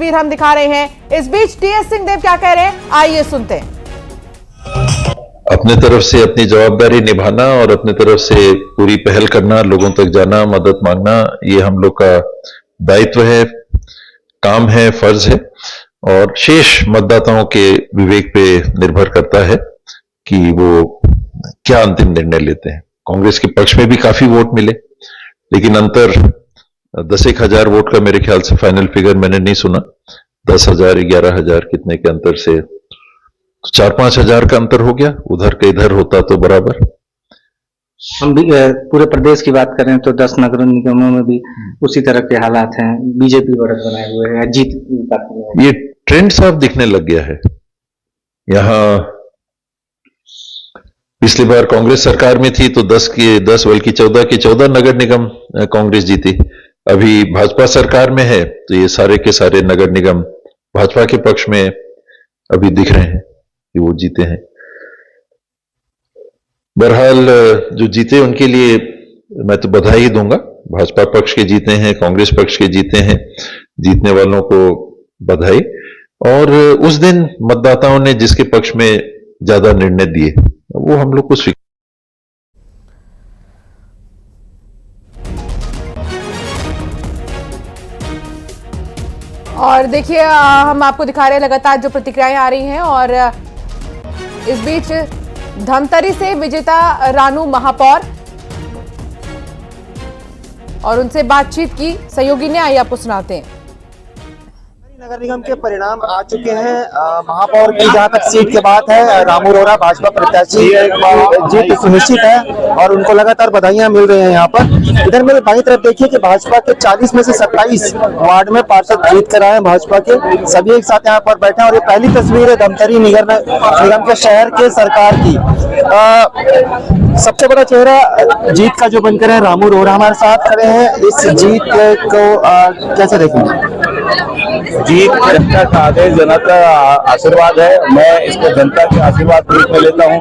तस्वीर हम दिखा रहे हैं। इस बीच टीएस सिंहदेव क्या कह रहे हैं, आइए सुनते हैं। अपने तरफ से अपनी जवाबदारी निभाना और अपने तरफ से पूरी पहल करना, लोगों तक जाना, मदद मांगना, ये हम लोग का दायित्व है, काम है, फर्ज है। और शेष मतदाताओं के विवेक पे निर्भर करता है कि वो क्या अंतिम निर्णय लेते हैं। कांग्रेस के पक्ष में भी काफी वोट मिले, लेकिन अंतर 10,000 वोट का मेरे ख्याल से फाइनल फिगर मैंने नहीं सुना। 10,000, 11,000 कितने के अंतर से 4-5 हजार का अंतर हो गया, उधर का इधर होता तो बराबर। हम भी पूरे प्रदेश की बात करें तो 10 नगर निगमों में भी उसी तरह के हालात हैं, बीजेपी बढ़त बनाए हुए है, जीत ये ट्रेंड साफ दिखने लग गया है। यहां पिछली बार कांग्रेस सरकार में थी तो 10 बल्कि 14 के 14 नगर निगम कांग्रेस जीती। अभी भाजपा सरकार में है तो ये सारे के सारे नगर निगम भाजपा के पक्ष में अभी दिख रहे हैं कि वो जीते हैं। बहरहाल जो जीते उनके लिए मैं तो बधाई दूंगा। भाजपा पक्ष के जीते हैं, कांग्रेस पक्ष के जीते हैं, जीतने वालों को बधाई। और उस दिन मतदाताओं ने जिसके पक्ष में ज्यादा निर्णय दिए वो हम लोग को स्वीकार। और देखिए हम आपको दिखा रहे हैं लगातार जो प्रतिक्रियाएं आ रही हैं। और इस बीच धमतरी से विजेता रानू महापौर और उनसे बातचीत की सहयोगी ने, आइए आपको सुनाते हैं। नगर निगम के परिणाम आ चुके हैं। महापौर की जहां तक सीट की बात है, रामू रोहरा भाजपा प्रत्याशी जीत सुनिश्चित है और उनको लगातार बधाइयां मिल रही हैं। यहाँ पर इधर मेरे बाईं तरफ देखिए कि भाजपा के 40 में से 27 वार्ड में पार्षद जीत कर आए हैं भाजपा के, सभी एक साथ यहाँ पर बैठे हैं। और ये पहली तस्वीर है धमतरी निगम के शहर के सरकार की। सबसे बड़ा चेहरा जीत का जो बनकर है रामू रोहरा हमारे साथ खड़े हैं। इस जीत को कैसे देखेंगे? जीत जनता का आदेश, जनता का आशीर्वाद है। मैं इसको जनता के आशीर्वाद के रूप में लेता हूँ।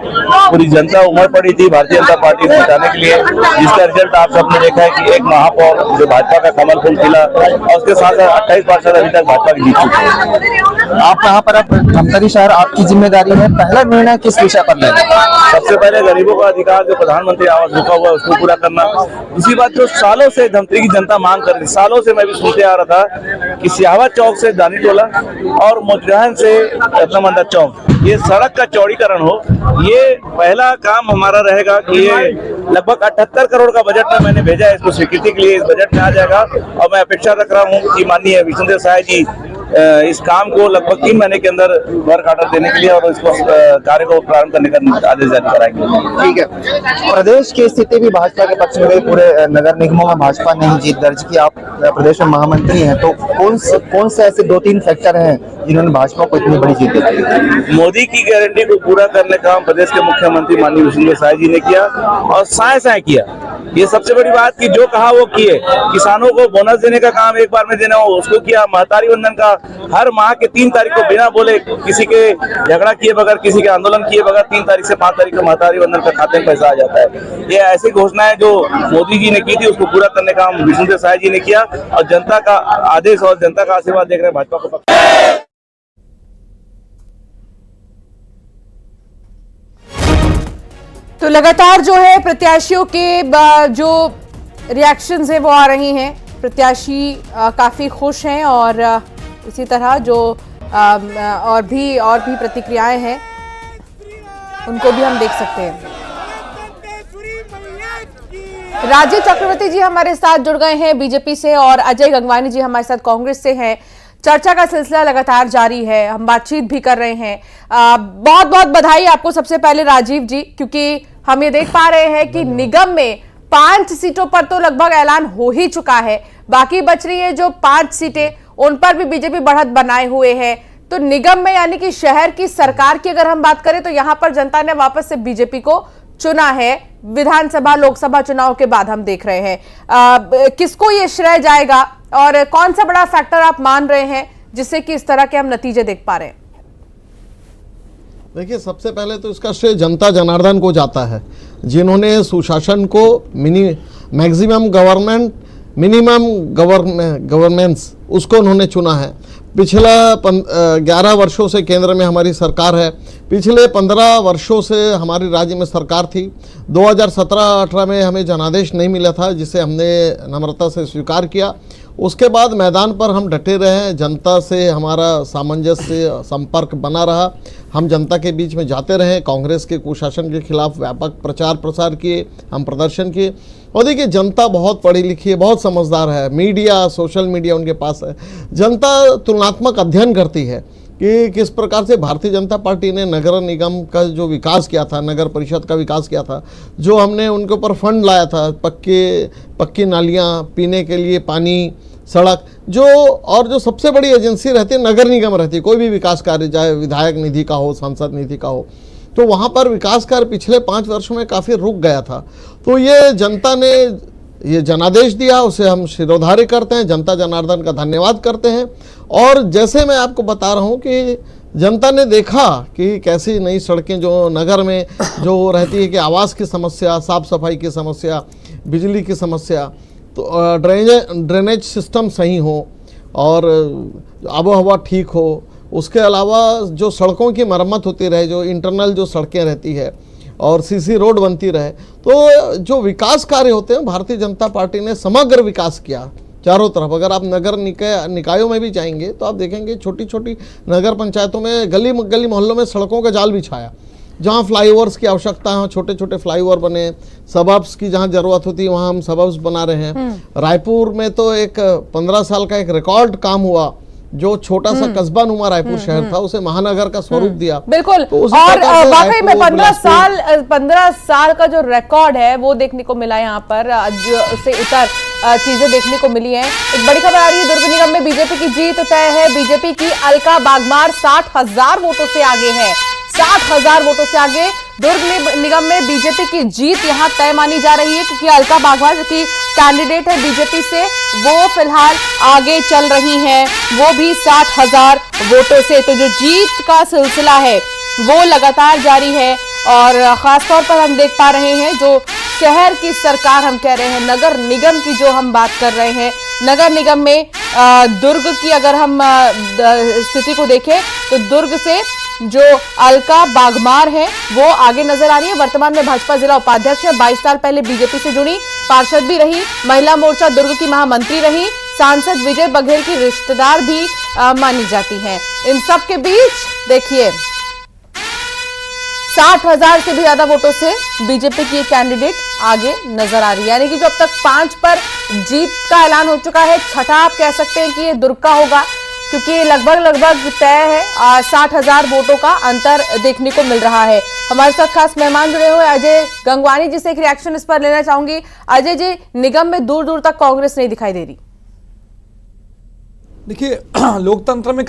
पूरी जनता उमड़ पड़ी थी भारतीय जनता पार्टी को जिताने के लिए, जिसका रिजल्ट आप सबने देखा है कि एक महापौर जो भाजपा का कमल फूल खिला और उसके साथ 28 पार्षद अभी तक भाजपा की जीत चुके हैं। आप यहाँ पर धमतरी शहर आपकी जिम्मेदारी है, पहला निर्णय किस विषय पर लेना? सबसे पहले गरीबों का अधिकार जो प्रधानमंत्री आवास रुका हुआ है उसको पूरा करना। दूसरी बात जो सालों से धमतरी की जनता मांग कर रही, सालों से मैं भी सुनते आ रहा था कि सियावा चौक से दानी टोला और मोजगहन से रत्नमंदिर चौक ये सड़क का चौड़ीकरण हो, ये पहला काम हमारा रहेगा। कि ये लगभग 78 करोड़ का बजट में मैंने भेजा है, इसको स्वीकृति के लिए इस बजट में आ जाएगा। और मैं अपेक्षा रख रहा हूँ कि माननीय विष्णुदेव साय जी इस काम को लगभग 3 महीने के अंदर वर्क ऑर्डर देने के लिए और इसको कार्य को प्रारंभ करने का आदेश जारी कराएंगे। ठीक है। प्रदेश की स्थिति भी भाजपा के पक्ष में गई, पूरे नगर निगमों में भाजपा ने ही जीत दर्ज की। आप प्रदेश में महामंत्री हैं तो कौन से ऐसे 2-3 फैक्टर हैं जिन्होंने भाजपा को इतनी बड़ी जीत दी? मोदी की गारंटी को पूरा करने का काम प्रदेश के मुख्यमंत्री माननीय विष्णुदेव साय जी ने किया और साय किया। ये सबसे बड़ी बात कि जो कहा वो किए। किसानों को बोनस देने का काम एक बार में देना हो उसको किया। महतारी वंदन का हर माह के 3 तारीख को बिना बोले किसी के झगड़ा किए बगैर, किसी के आंदोलन किए बगैर 3 तारीख से 5 तारीख को महतारी वंदन का खाते में पैसा आ जाता है। ये ऐसी घोषणाएं जो मोदी जी ने की थी उसको पूरा करने का काम विष्णुदेव साय जी ने किया और जनता का आदेश और जनता का आशीर्वाद देख रहे हैं भाजपा को। तो लगातार जो है प्रत्याशियों के जो रिएक्शंस है वो आ रही हैं। प्रत्याशी काफी खुश हैं और इसी तरह जो और भी प्रतिक्रियाएं हैं उनको भी हम देख सकते हैं। राजीव चक्रवर्ती जी हमारे साथ जुड़ गए हैं बीजेपी से और अजय गंगवानी जी हमारे साथ कांग्रेस से हैं। चर्चा का सिलसिला लगातार जारी है, हम बातचीत भी कर रहे हैं। बहुत बहुत बधाई आपको सबसे पहले राजीव जी, क्योंकि हम ये देख पा रहे हैं कि निगम में 5 सीटों पर तो लगभग ऐलान हो ही चुका है, बाकी बच रही है जो 5 सीटें उन पर भी बीजेपी बढ़त बनाए हुए है। तो निगम में यानी कि शहर की सरकार की अगर हम बात करें तो यहां पर जनता ने वापस से बीजेपी को चुना है। विधानसभा लोकसभा चुनाव के बाद हम देख रहे हैं किसको ये श्रेय जाएगा और कौन सा बड़ा फैक्टर आप मान रहे हैं जिससे कि इस तरह के हम नतीजे देख पा रहे हैं? देखिए, सबसे पहले तो इसका श्रेय जनता जनार्दन को जाता है, जिन्होंने सुशासन को मैक्सिमम गवर्नमेंट मिनिमम गवर्नेंस उसको उन्होंने चुना है। पिछला 11 वर्षों से केंद्र में हमारी सरकार है। पिछले 15 वर्षों से हमारी राज्य में सरकार थी। 2017-18 में हमें जनादेश नहीं मिला था, जिसे हमने नम्रता से स्वीकार किया। उसके बाद मैदान पर हम डटे रहे, जनता से हमारा सामंजस्य संपर्क बना रहा। हम जनता के बीच में जाते रहे, कांग्रेस के कुशासन के खिलाफ व्यापक प्रचार प्रसार किए, हम प्रदर्शन किए। और देखिए, जनता बहुत पढ़ी लिखी है, बहुत समझदार है, मीडिया, सोशल मीडिया उनके पास है। जनता तुलनात्मक अध्ययन करती है कि किस प्रकार से भारतीय जनता पार्टी ने नगर निगम का जो विकास किया था, नगर परिषद का विकास किया था, जो हमने उनके ऊपर फंड लाया था, पक्की नालियाँ, पीने के लिए पानी, सड़क, जो सबसे बड़ी एजेंसी रहती है नगर निगम रहती है, कोई भी विकास कार्य, चाहे विधायक निधि का हो, सांसद निधि का हो, तो वहाँ पर विकास कार्य पिछले 5 वर्षों में काफ़ी रुक गया था। तो ये जनता ने ये जनादेश दिया, उसे हम शिरोधार्य करते हैं, जनता जनार्दन का धन्यवाद करते हैं। और जैसे मैं आपको बता रहा हूँ कि जनता ने देखा कि कैसी नई सड़कें जो नगर में जो रहती है, कि आवास की समस्या, साफ सफाई की समस्या, बिजली की समस्या, तो ड्रेनेज सिस्टम सही हो और आबो हवा ठीक हो। उसके अलावा जो सड़कों की मरम्मत होती रहे, जो इंटरनल जो सड़कें रहती है और सीसी रोड बनती रहे, तो जो विकास कार्य होते हैं, भारतीय जनता पार्टी ने समग्र विकास किया चारों तरफ। अगर आप नगर निकायों में भी जाएंगे तो आप देखेंगे छोटी छोटी नगर पंचायतों में गली मोहल्लों में सड़कों का जाल बिछाया। जहाँ फ्लाईओवर्स की आवश्यकता है, छोटे छोटे फ्लाईओवर बने, सबअब्स की जहाँ जरूरत होती है वहाँ हम सबअब्स बना रहे हैं। रायपुर में तो एक 15 साल का एक रिकॉर्ड काम हुआ, जो छोटा सा कस्बा नुमा रायपुर शहर था, उसे महानगर का स्वरूप दिया। बिल्कुल। तो और वाकई में 15 साल का जो रिकॉर्ड है वो देखने को मिला यहाँ पर, से इतर चीजें देखने को मिली हैं। एक बड़ी खबर आ रही है, दुर्ग निगम में बीजेपी की जीत तय है। बीजेपी की अलका बागमार 60,000 वोटों से आगे है। 60,000 वोटों से आगे दुर्ग निगम में बीजेपी की जीत यहां तय मानी जा रही है, क्योंकि अलका बागमार जो कि कैंडिडेट है बीजेपी से, वो फिलहाल आगे चल रही हैं, वो भी 60,000 वोटों से। तो जो जीत का सिलसिला है वो लगातार जारी है। और खासतौर पर हम देख पा रहे हैं, जो शहर की सरकार हम कह रहे हैं, नगर निगम की जो हम बात कर रहे हैं, नगर निगम में दुर्ग की अगर हम स्थिति को देखें तो दुर्ग से जो अलका बागमार है वो आगे नजर आ रही है। वर्तमान में भाजपा जिला उपाध्यक्ष है, 22 साल पहले बीजेपी से जुड़ी, पार्षद भी रही, महिला मोर्चा दुर्ग की महामंत्री रही, सांसद विजय बघेल की रिश्तेदार भी मानी जाती हैं। इन सब के बीच देखिए 60,000 से भी ज्यादा वोटों से बीजेपी की कैंडिडेट आगे नजर आ रही है। यानी कि जो अब तक 5 पर जीत का ऐलान हो चुका है, छठा आप कह सकते हैं कि ये दुर्ग का होगा, क्योंकि लगभग तय है। 60,000 वोटों का अंतर देखने को मिल रहा है। हमारे साथ खास मेहमान जुड़े हुए अजय गंगवानी जी से एक रिएक्शन इस पर लेना चाहूंगी। अजय जी, निगम में दूर दूर तक कांग्रेस नहीं दिखाई दे रही। देखिए, लोकतंत्र में